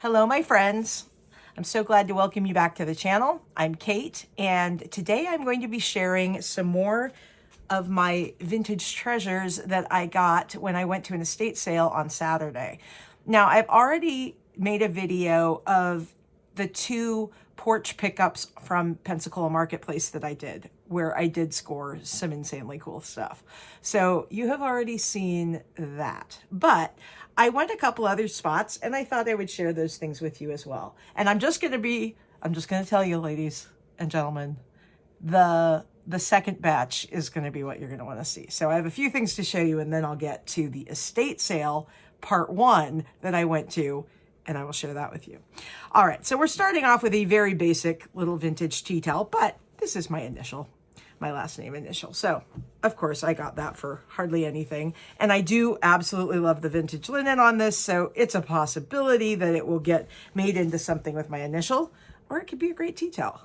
Hello, my friends. I'm so glad to welcome you back to the channel. I'm Kate, and today I'm going to be sharing some more of my vintage treasures that I got when I went to an estate sale on Saturday. Now, I've already made a video of the two porch pickups from Pensacola Marketplace that I did, where I did score some insanely cool stuff. So you have already seen that, but I went a couple other spots and I thought I would share those things with you as well. And I'm just going to tell you, ladies and gentlemen, the second batch is going to be what you're going to want to see. So I have a few things to show you, and then I'll get to the estate sale part 1 that I went to, and I will share that with you. All right, so we're starting off with a very basic little vintage tea towel, but this is my last name initial. So of course I got that for hardly anything. And I do absolutely love the vintage linen on this. So it's a possibility that it will get made into something with my initial, or it could be a great tea towel.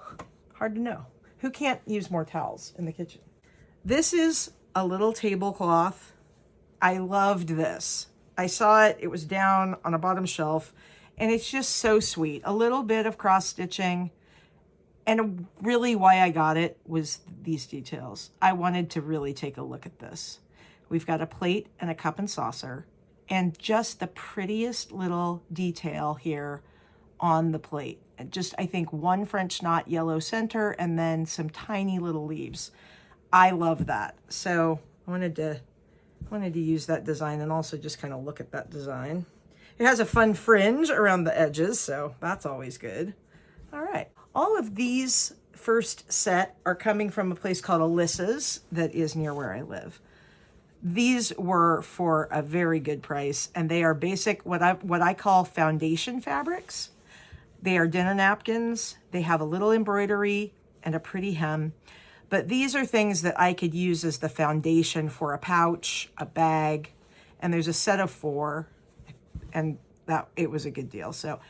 Hard to know. Who can't use more towels in the kitchen? This is a little tablecloth. I loved this. I saw it, it was down on a bottom shelf, and it's just so sweet. A little bit of cross stitching. And really why I got it was these details. I wanted to really take a look at this. We've got a plate and a cup and saucer, and just the prettiest little detail here on the plate. Just, I think, one French knot yellow center and then some tiny little leaves. I love that. So I wanted to use that design and also just kind of look at that design. It has a fun fringe around the edges, so that's always good. All right. All of these first set are coming from a place called Alyssa's that is near where I live. These were for a very good price, and they are basic, what I call foundation fabrics. They are dinner napkins. They have a little embroidery and a pretty hem, but these are things that I could use as the foundation for a pouch, a bag, and there's a set of 4, and that it was a good deal. So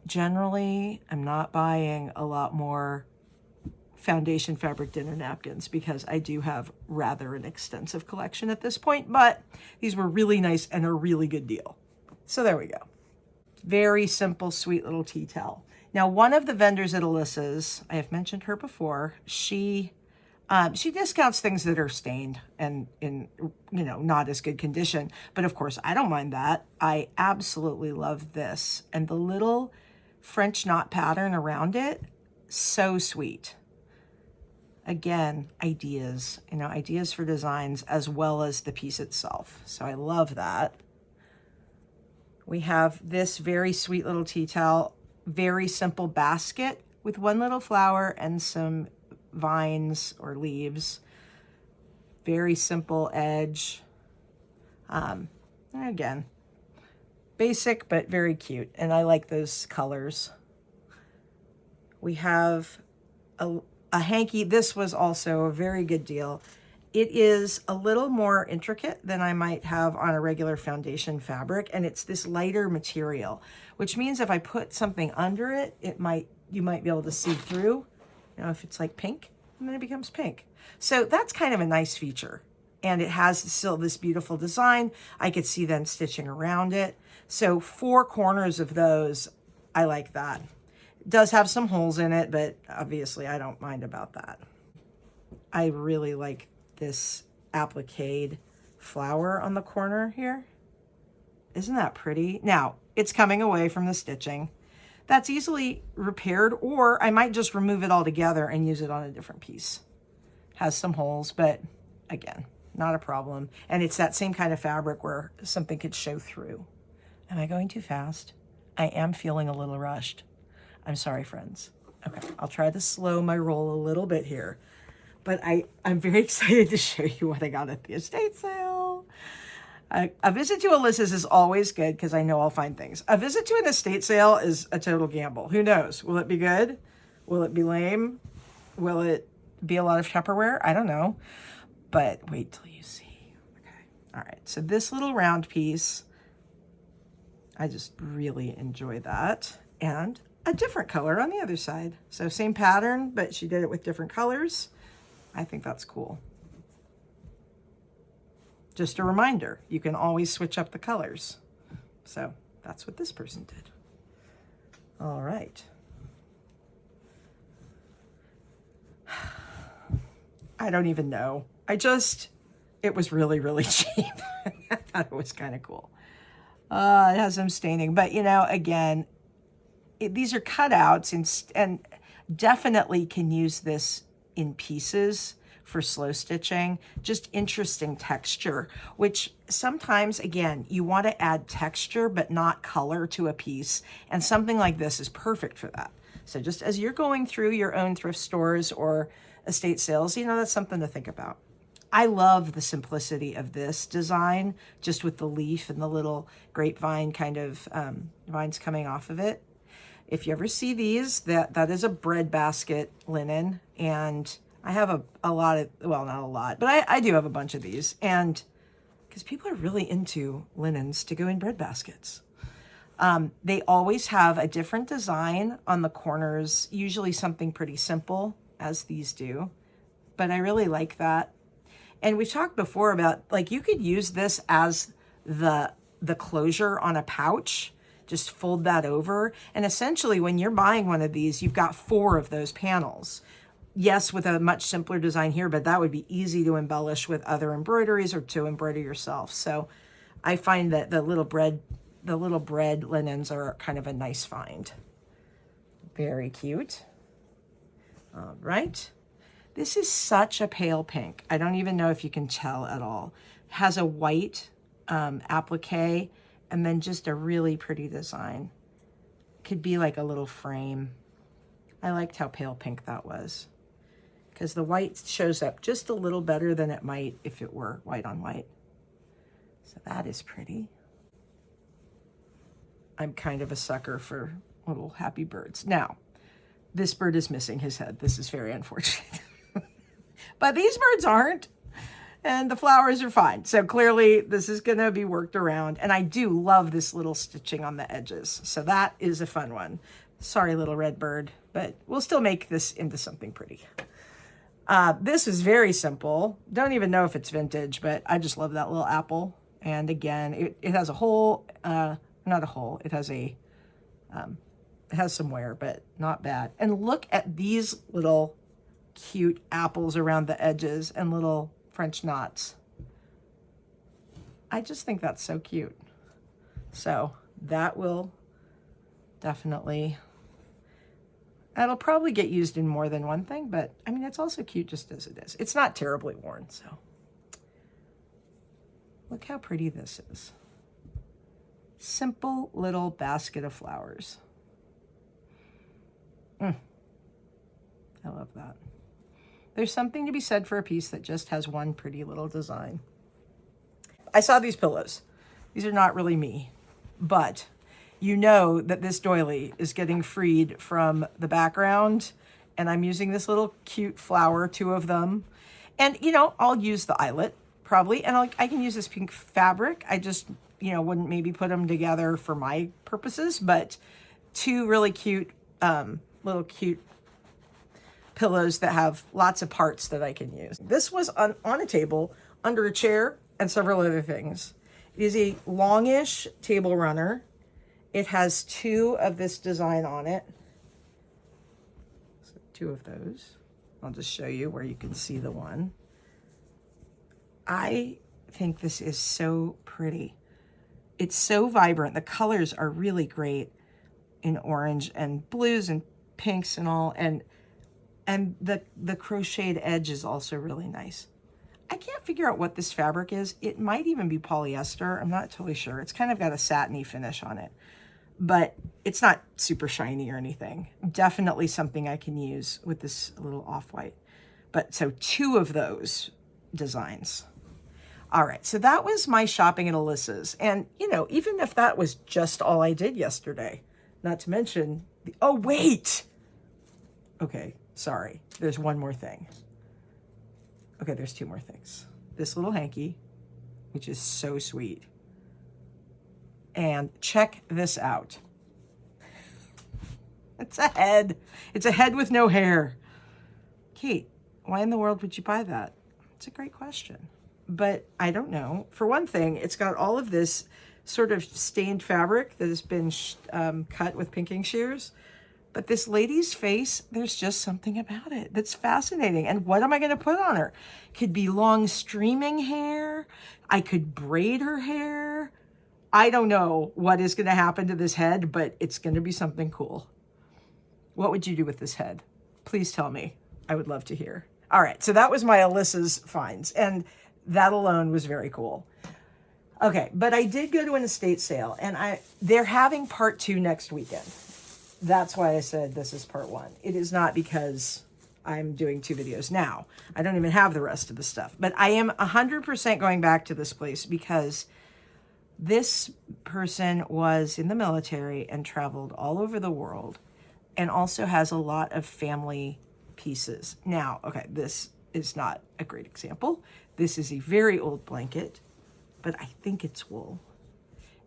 generally, I'm not buying a lot more foundation fabric dinner napkins because I do have rather an extensive collection at this point, but these were really nice and a really good deal. So there we go. Very simple, sweet little tea towel. Now, one of the vendors at Alyssa's, I have mentioned her before, she discounts things that are stained and in, not as good condition. But of course, I don't mind that. I absolutely love this. And the little French knot pattern around it, so sweet. Again, ideas for designs as well as the piece itself. So I love that. We have this very sweet little tea towel, very simple basket with one little flower and some vines or leaves. Very simple edge. Again, basic but very cute, and I like those colors. We have a hanky. This was also a very good deal. It is a little more intricate than I might have on a regular foundation fabric, and it's this lighter material, which means if I put something under it, you might be able to see through. If it's like pink, and then it becomes pink. So that's kind of a nice feature. And it has still this beautiful design. I could see them stitching around it. So 4 corners of those, I like that. It does have some holes in it, but obviously I don't mind about that. I really like this applique flower on the corner here. Isn't that pretty? Now, it's coming away from the stitching. That's easily repaired, or I might just remove it all together and use it on a different piece. Has some holes, but again, not a problem. And it's that same kind of fabric where something could show through. Am I going too fast? I am feeling a little rushed. I'm sorry, friends. Okay, I'll try to slow my roll a little bit here. But I'm very excited to show you what I got at the estate sale. A visit to Alyssa's is always good because I know I'll find things. A visit to an estate sale is a total gamble. Who knows? Will it be good? Will it be lame? Will it be a lot of Tupperware? I don't know. But wait till you see. Okay. All right. So this little round piece, I just really enjoy that. And a different color on the other side. So same pattern, but she did it with different colors. I think that's cool. Just a reminder, you can always switch up the colors. So that's what this person did. All right. I don't even know. It was really, really cheap. I thought it was kind of cool. It has some staining, but you know, again, these are cutouts and definitely can use this in pieces for slow stitching. Just interesting texture, which sometimes, again, you want to add texture but not color to a piece, and something like this is perfect for that. So just as you're going through your own thrift stores or estate sales, you know, that's something to think about. I love the simplicity of this design, just with the leaf and the little grapevine kind of vines coming off of it. If you ever see these, that is a bread basket linen, and I have a lot of, well, not a lot, but I do have a bunch of these, and because people are really into linens to go in bread baskets. They always have a different design on the corners, usually something pretty simple, as these do, but I really like that. And we've talked before about, like, you could use this as the closure on a pouch. Just fold that over. And essentially, when you're buying one of these, you've got 4 of those panels. Yes, with a much simpler design here, but that would be easy to embellish with other embroideries or to embroider yourself. So I find that the little bread linens are kind of a nice find. Very cute. All right. This is such a pale pink. I don't even know if you can tell at all. It has a white applique and then just a really pretty design. Could be like a little frame. I liked how pale pink that was, because the white shows up just a little better than it might if it were white on white. So that is pretty. I'm kind of a sucker for little happy birds. Now, this bird is missing his head. This is very unfortunate. But these birds aren't, and the flowers are fine. So clearly this is going to be worked around. And I do love this little stitching on the edges. So that is a fun one. Sorry, little red bird, but we'll still make this into something pretty. This is very simple. Don't even know if it's vintage, but I just love that little apple. And again, it has a hole, not a hole. It has a, it has some wear, but not bad. And look at these little cute apples around the edges and little French knots. I just think that's so cute. So that will definitely, that'll probably get used in more than one thing, but I mean, it's also cute just as it is. It's not terribly worn, so. Look how pretty this is. Simple little basket of flowers. I love that. There's something to be said for a piece that just has one pretty little design. I saw these pillows. These are not really me, but you know that this doily is getting freed from the background, and I'm using this little cute flower, 2 of them. And, you know, I'll use the eyelet probably, and I can use this pink fabric. I just, you know, wouldn't maybe put them together for my purposes, but 2 really cute, little cute pillows that have lots of parts that I can use. This was on a table, under a chair, and several other things. It is a longish table runner. It has 2 of this design on it. So 2 of those. I'll just show you where you can see the one. I think this is so pretty. It's so vibrant. The colors are really great in orange and blues and pinks and all, and the crocheted edge is also really nice. I can't figure out what this fabric is. It might even be polyester. I'm not totally sure. It's kind of got a satiny finish on it, but it's not super shiny or anything. Definitely something I can use with this little off-white. But so 2 of those designs. All right, so that was my shopping at Alyssa's. And, you know, even if that was just all I did yesterday, not to mention, oh, wait. Okay, sorry. There's one more thing. Okay, there's 2 more things. This little hanky, which is so sweet. And check this out. It's a head. It's a head with no hair. Kate, why in the world would you buy that? It's a great question. but I don't know. For one thing, it's got all of this sort of stained fabric that has been cut with pinking shears. But this lady's face, there's just something about it that's fascinating. And what am I going to put on her? Could be long streaming hair. I could braid her hair. I don't know what is going to happen to this head, but it's going to be something cool. What would you do with this head? Please tell me. I would love to hear. All right, so that was my Alyssa's finds, and that alone was very cool. Okay, but I did go to an estate sale, and they're having part 2 next weekend. That's why I said this is part 1. It is not because I'm doing 2 videos now. I don't even have the rest of the stuff, but I am 100% going back to this place because this person was in the military and traveled all over the world and also has a lot of family pieces. Now, okay, this is not a great example. This is a very old blanket, but I think it's wool.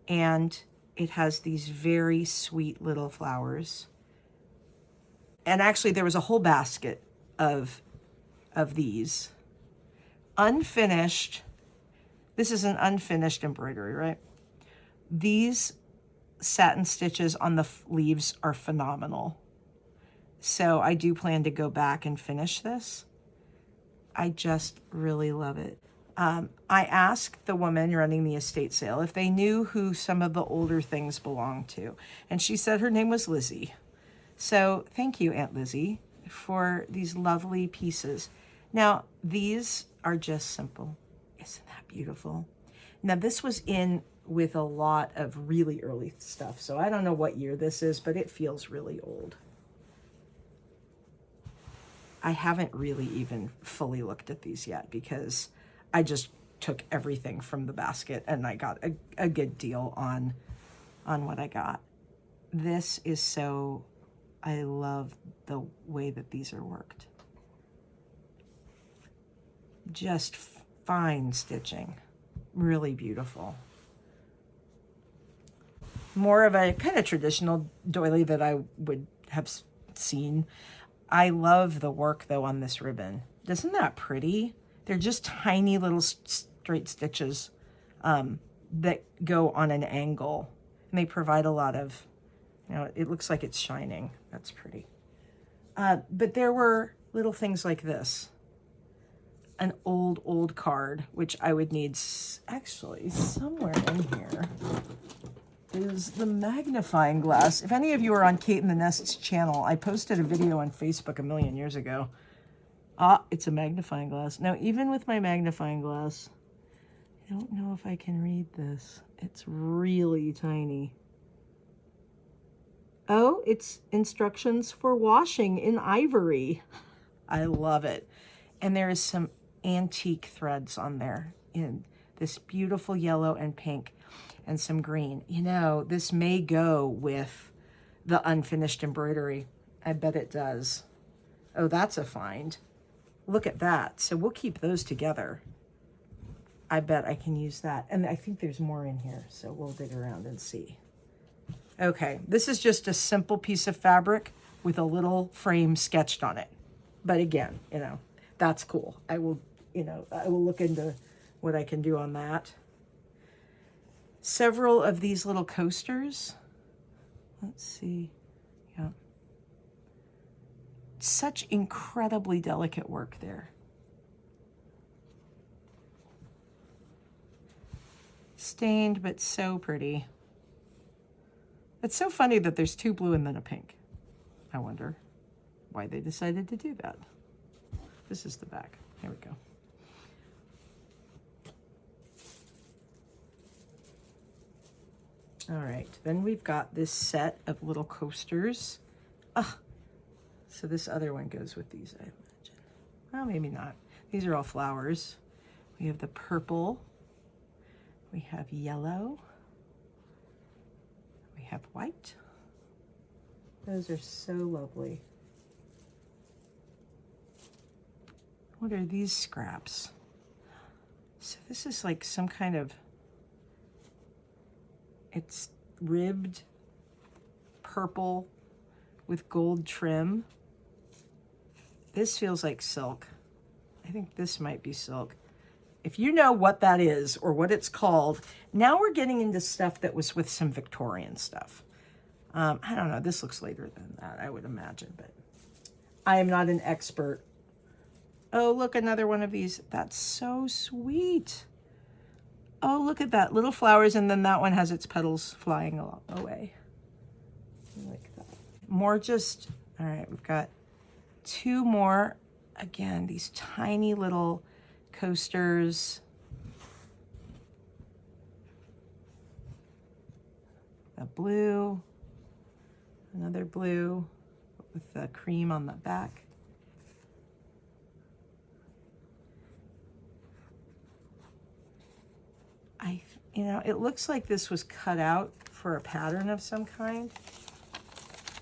And it has these very sweet little flowers. And actually there was a whole basket of these. Unfinished. This is an unfinished embroidery, right? These satin stitches on the leaves are phenomenal. So I do plan to go back and finish this. I just really love it. I asked the woman running the estate sale if they knew who some of the older things belonged to. And she said her name was Lizzie. So thank you, Aunt Lizzie, for these lovely pieces. Now, these are just simple. Isn't that beautiful? Now, this was in with a lot of really early stuff. So I don't know what year this is, but it feels really old. I haven't really even fully looked at these yet because I just took everything from the basket and I got a good deal on what I got. This is so, I love the way that these are worked. Just fine stitching, really beautiful. More of a kind of traditional doily that I would have seen. I love the work though on this ribbon. Isn't that pretty? They're just tiny little straight stitches that go on an angle. And they provide a lot of, it looks like it's shining. That's pretty. But there were little things like this. An old card, which I would need actually somewhere in here is the magnifying glass. If any of you are on Kate and the Nest's channel, I posted a video on Facebook a million years ago. It's a magnifying glass. Now, even with my magnifying glass, I don't know if I can read this. It's really tiny. Oh, it's instructions for washing in ivory. I love it. And there is some antique threads on there in this beautiful yellow and pink and some green. This may go with the unfinished embroidery. I bet it does. Oh, that's a find. Look at that. So we'll keep those together. I bet I can use that. And I think there's more in here, so we'll dig around and see. Okay, this is just a simple piece of fabric with a little frame sketched on it. But again, that's cool. I will look into what I can do on that. Several of these little coasters. Let's see. Yeah. Such incredibly delicate work there. Stained, but so pretty. It's so funny that there's 2 blue and then a pink. I wonder why they decided to do that. This is the back. Here we go. All right, then we've got this set of little coasters. So this other one goes with these, I imagine. Well, maybe not. These are all flowers. We have the purple. We have yellow. We have white. Those are so lovely. What are these scraps? So this is like some kind of, it's ribbed purple with gold trim. This feels like silk. I think this might be silk. If you know what that is or what it's called, now we're getting into stuff that was with some Victorian stuff. I don't know, this looks later than that, I would imagine, but I am not an expert. Oh, look, another one of these. That's so sweet. Oh, look at that, little flowers, and then that one has its petals flying away. Like that. More just, all right, we've got 2 more. Again, these tiny little coasters. A blue, another blue with the cream on the back. You know, it looks like this was cut out for a pattern of some kind.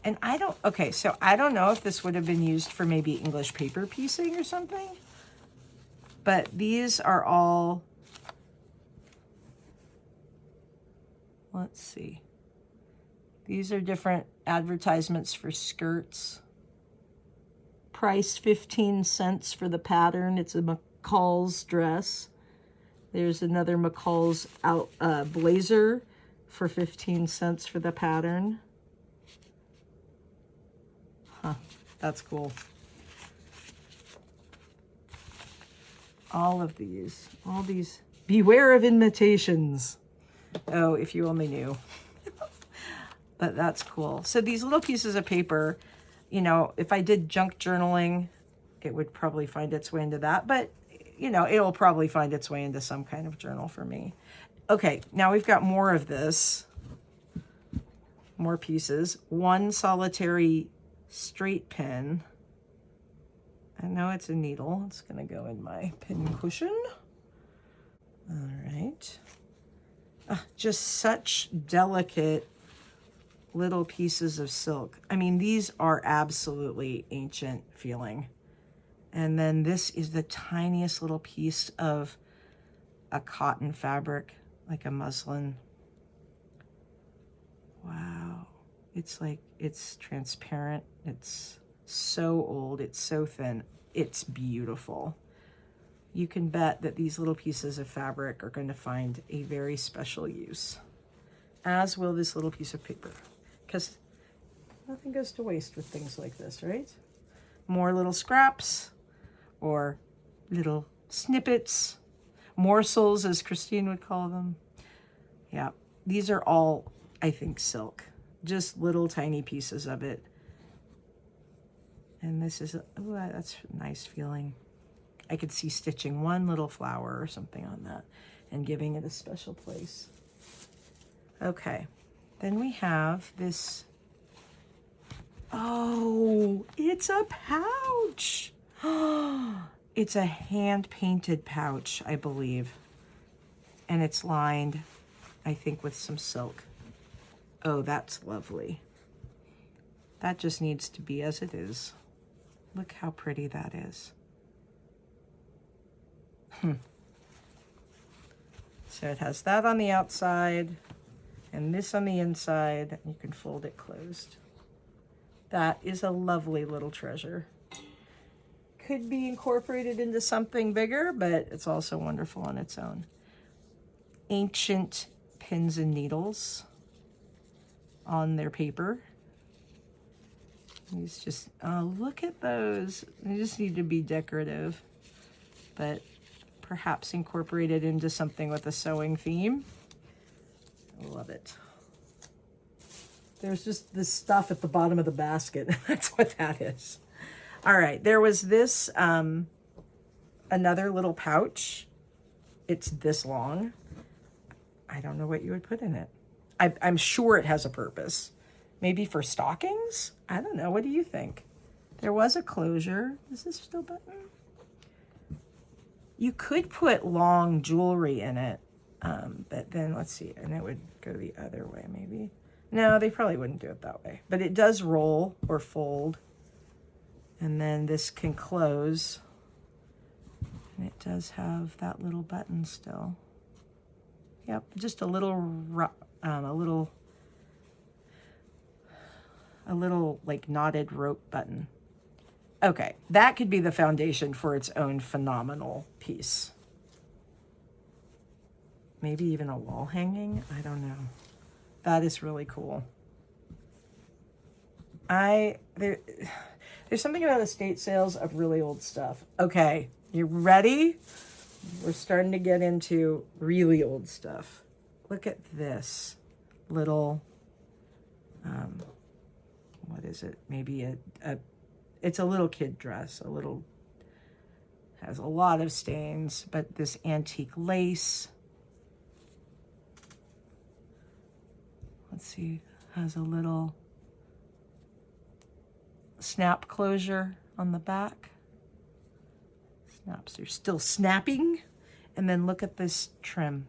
And I don't, okay, so I don't know if this would have been used for maybe English paper piecing or something, but these are all, let's see. These are different advertisements for skirts. Price 15 cents for the pattern. It's a McCall's dress. There's another McCall's blazer for 15 cents for the pattern. Huh, that's cool. All these, beware of imitations. Oh, if you only knew. But that's cool. So these little pieces of paper, you know, if I did junk journaling, it would probably find its way into that, but you know, it'll probably find its way into some kind of journal for me. Okay, now we've got more of this, more pieces. 1 solitary straight pin. I know it's a needle. It's gonna go in my pin cushion. All right. Just such delicate little pieces of silk. I mean, these are absolutely ancient feeling. And then this is the tiniest little piece of a cotton fabric, like a muslin. Wow. It's like, it's transparent. It's so old. It's so thin. It's beautiful. You can bet that these little pieces of fabric are going to find a very special use, as will this little piece of paper, because nothing goes to waste with things like this, right? More little scraps, or little snippets, morsels, as Christine would call them. Yeah, these are all, I think, silk, just little tiny pieces of it. And this is, oh, that's a nice feeling. I could see stitching one little flower or something on that and giving it a special place. Okay, then we have this, oh, it's a pouch. It's a hand-painted pouch, I believe. And it's lined, I think, with some silk. Oh, that's lovely. That just needs to be as it is. Look how pretty that is. So it has that on the outside and this on the inside. You can fold it closed. That is a lovely little treasure. Could be incorporated into something bigger, but it's also wonderful on its own. Ancient pins and needles on their paper. These just, oh, look at those. They just need to be decorative, but perhaps incorporated into something with a sewing theme. I love it. There's just this stuff at the bottom of the basket. That's what that is. All right, there was this, another little pouch. It's this long. I don't know what you would put in it. I'm sure it has a purpose. Maybe for stockings? I don't know. What do you think? There was a closure. Is this still button? You could put long jewelry in it, but then let's see, and it would go the other way maybe. No, they probably wouldn't do it that way, but it does roll or fold. And then this can close, and it does have that little button still. Yep, just a little like knotted rope button. Okay, that could be the foundation for its own phenomenal piece. maybe even a wall hanging. I don't know. That is really cool. There's something about estate sales of really old stuff. Okay, you ready? We're starting to get into really old stuff. Look at this little, what is it? Maybe it's a little kid dress, has a lot of stains, but this antique lace. Let's see, has a little snap closure on the back. Snaps are still snapping. And then look at this trim.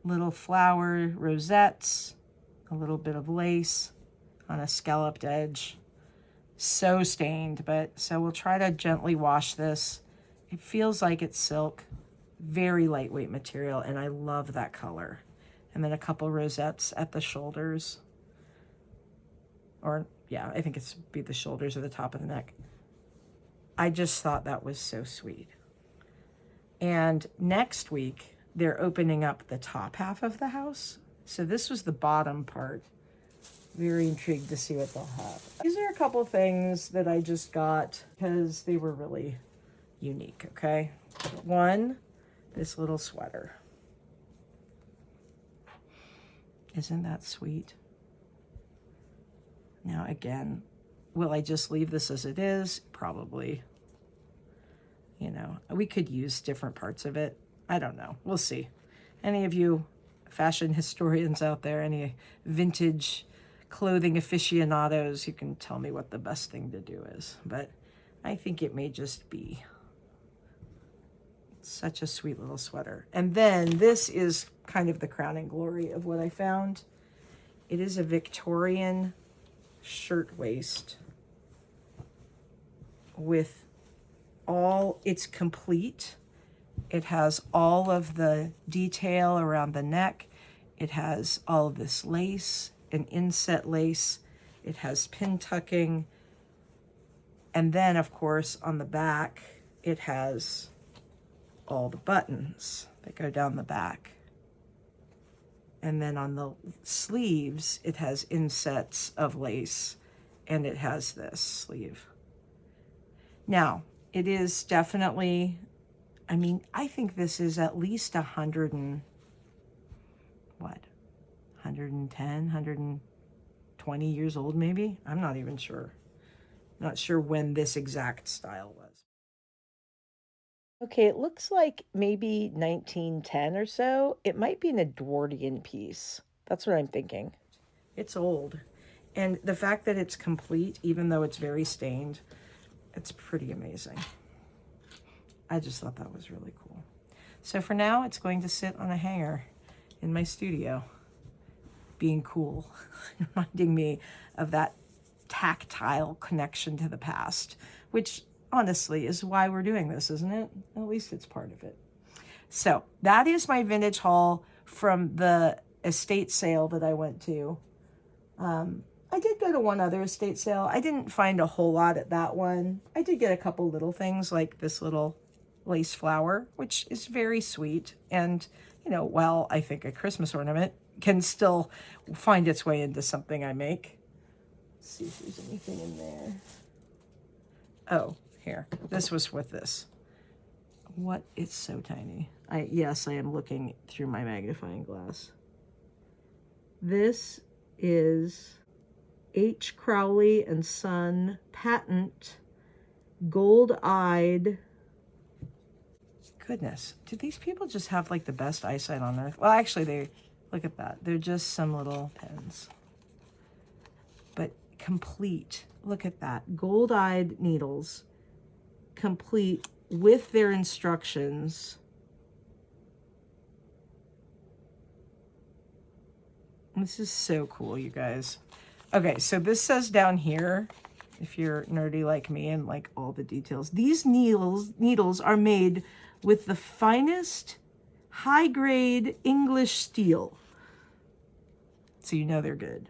Little flower rosettes, a little bit of lace on a scalloped edge. So stained, but so we'll try to gently wash this. It feels like it's silk, very lightweight material, and I love that color. And then a couple rosettes at the shoulders. Or yeah, I think it's be the shoulders or the top of the neck. I just thought that was so sweet. And next week, they're opening up the top half of the house. So this was the bottom part. Very intrigued to see what they'll have. These are a couple things that I just got because they were really unique, okay? One, this little sweater. Isn't that sweet? Now again, will I just leave this as it is? Probably. You know, we could use different parts of it. I don't know. We'll see. Any of you fashion historians out there, any vintage clothing aficionados, you can tell me what the best thing to do is. But I think it may just be such a sweet little sweater. And then this is kind of the crowning glory of what I found. It is a Victorian shirtwaist with it's complete. It has all of the detail around the neck. It has all of this lace, an inset lace. It has pin tucking. And then, of course, on the back, it has all the buttons that go down the back. And then on the sleeves, it has insets of lace, and it has this sleeve. Now, it is definitely, I mean, I think this is at least 110, 120 years old, maybe? I'm not even sure. Not sure when this exact style was. Okay, it looks like maybe 1910 or so. It might be an Edwardian piece. That's what I'm thinking. It's old. And the fact that it's complete, even though it's very stained, it's pretty amazing. I just thought that was really cool. So for now, it's going to sit on a hanger in my studio, being cool, reminding me of that tactile connection to the past, which honestly is why we're doing this, isn't it? At least it's part of it. So that is my vintage haul from the estate sale that I went to. I did go to one other estate sale. I didn't find a whole lot at that one. I did get a couple little things like this little lace flower, which is very sweet. And, you know, while I think a Christmas ornament can still find its way into something I make. Let's see if there's anything in there. Oh, here. This was with this. What? It's so tiny. Yes, I am looking through my magnifying glass. This is H. Crowley and Son patent gold-eyed. Goodness, do these people just have like the best eyesight on earth? Well, actually, look at that. They're just some little pens. But complete. Look at that. Gold-eyed needles, complete with their instructions. This is so cool, you guys. Okay, so this says down here, if you're nerdy like me and like all the details, these needles are made with the finest high-grade English steel. So you know they're good.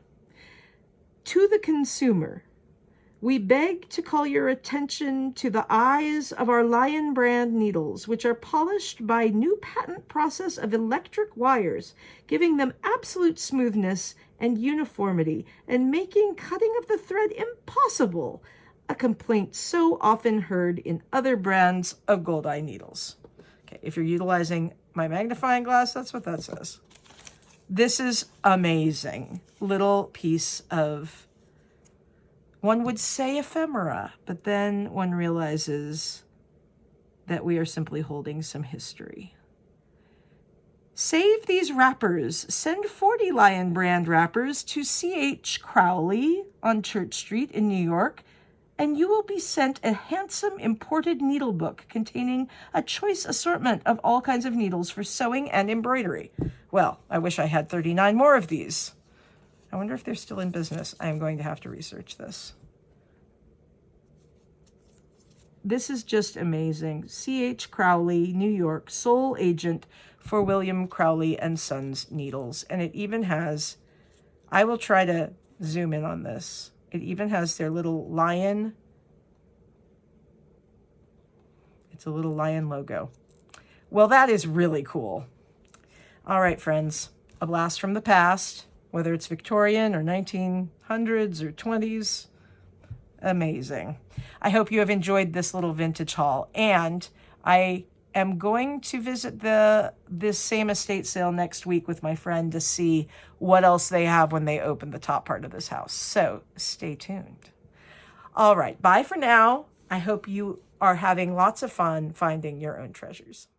To the consumer, We beg to call your attention to the eyes of our Lion brand needles, which are polished by new patent process of electric wires, giving them absolute smoothness and uniformity and making cutting of the thread impossible, a complaint so often heard in other brands of gold-eye needles. Okay, if you're utilizing my magnifying glass, that's what that says. This is amazing. Little piece of, one would say ephemera, but then one realizes that we are simply holding some history. Save these wrappers. Send 40 Lion brand wrappers to C.H. Crowley on Church Street in New York, and you will be sent a handsome imported needle book containing a choice assortment of all kinds of needles for sewing and embroidery. Well, I wish I had 39 more of these. I wonder if they're still in business. I am going to have to research this. This is just amazing. C.H. Crowley, New York, sole agent for William Crowley and Sons Needles. And it even has, I will try to zoom in on this. It even has their little lion. It's a little lion logo. Well, that is really cool. All right, friends, a blast from the past, whether it's Victorian or 1900s or 20s, amazing. I hope you have enjoyed this little vintage haul, and I am going to visit this same estate sale next week with my friend to see what else they have when they open the top part of this house. So stay tuned. All right, bye for now. I hope you are having lots of fun finding your own treasures.